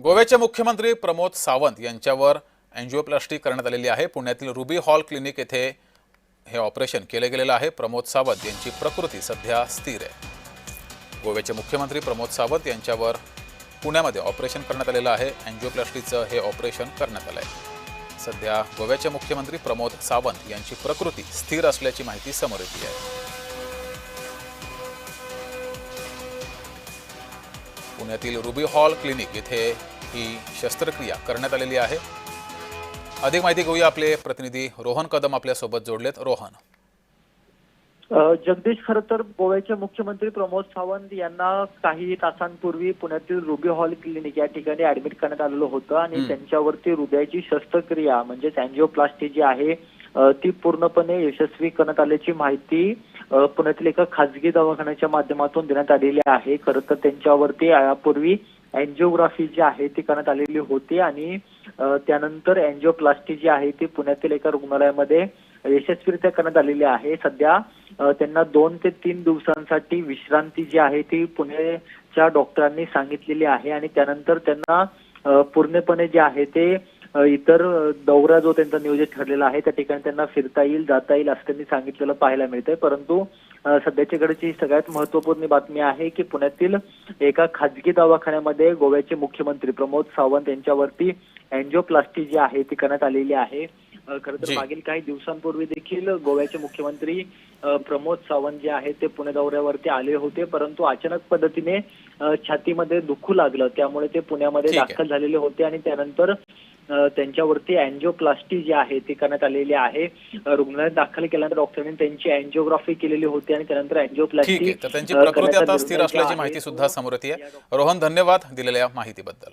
गोव्याचे मुख्यमंत्री प्रमोद सावंत यांच्यावर अँजिओप्लास्टी करण्यात आलेली आहे। पुण्यातील रुबी हॉल क्लिनिक येथे हे ऑपरेशन केले गेलेले आहे। प्रमोद सावंत यांची प्रकृती सध्या स्थिर आहे। गोव्याचे मुख्यमंत्री प्रमोद सावंत यांच्यावर पुण्यामध्ये ऑपरेशन करण्यात आलेलं आहे। अँजिओप्लास्टीचं हे ऑपरेशन करण्यात आलं आहे। सध्या गोव्याचे मुख्यमंत्री प्रमोद सावंत यांची प्रकृती स्थिर असल्याची माहिती समोर येते आहे। पुण्यातील रुबी हॉल क्लिनिक येथे ही शस्त्रक्रिया करण्यात आलेली आहे। अधिक माहिती घेऊया, आपले प्रतिनिधी रोहन कदम आपल्या सोबत जोडलेत। रोहन, जगदीश, खरं तर गोव्याचे मुख्यमंत्री प्रमोद सावंत यांना काही तासांपूर्वी पुण्यातील रुबी हॉल क्लिनिक या ठिकाणी ऍडमिट करण्यात आलेलं होतं आणि त्यांच्यावरती हृदयाची शस्त्रक्रिया म्हणजेच अँजिओप्लास्टी जी आहे ती पूर्णपणे यशस्वी करण्यात आल्याची माहिती पुण्यातील एका खासगी दवाखान्याच्या माध्यमातून देण्यात आलेली आहे। खरं तर त्यांच्यावरती यापूर्वी अँजिओग्राफी जी आहे ती करण्यात आलेली होती आणि त्यानंतर अँजिओप्लास्टी जी आहे ती पुण्यातील एका रुग्णालयामध्ये यशस्वीरित्या करण्यात आलेली आहे। सध्या त्यांना 2 ते 3 दिवसांसाठी विश्रांती जी आहे ती पुण्याच्या डॉक्टरांनी सांगितलेली आहे आणि त्यानंतर त्यांना पूर्णपणे जे आहे ते इतर दौरा जो त्यांचा नियोजित ठरलेला आहे त्या ठिकाणी त्यांना फिरता येईल, जाता येईल असं त्यांनी सांगितलेलं पाहायला मिळतंय। परंतु सध्याच्या घडीची सगळ्यात महत्त्वपूर्ण बातमी आहे की पुण्यातील एका खाजगी दवाखान्यामध्ये गोव्याचे मुख्यमंत्री प्रमोद सावंत यांच्यावरती अँजिओप्लास्टी जी आहे ती करण्यात आलेली आहे। खरं तर मागील काही दिवसांपूर्वी देखील गोव्याचे मुख्यमंत्री प्रमोद सावंत जे आहेत ते पुणे दौऱ्यावरती आले होते, परंतु अचानक पद्धतीने छातीमध्ये दुखू लागलं, त्यामुळे ते पुण्यामध्ये दाखल झालेले होते आणि त्यानंतर त्यांच्यावरती अँजिओप्लास्टी जी आहे ती करण्यात आलेली आहे। रुग्णालयात दाखल केल्यानंतर डॉक्टरांनी त्यांची अँजिओग्राफी केलेली होती आणि त्यानंतर अँजिओप्लास्टी त्यांची प्रकृती आता स्थिर असल्याची माहिती सुद्धा समोर येते आहे। रोहन, धन्यवाद दिलेल्या माहितीबद्दल।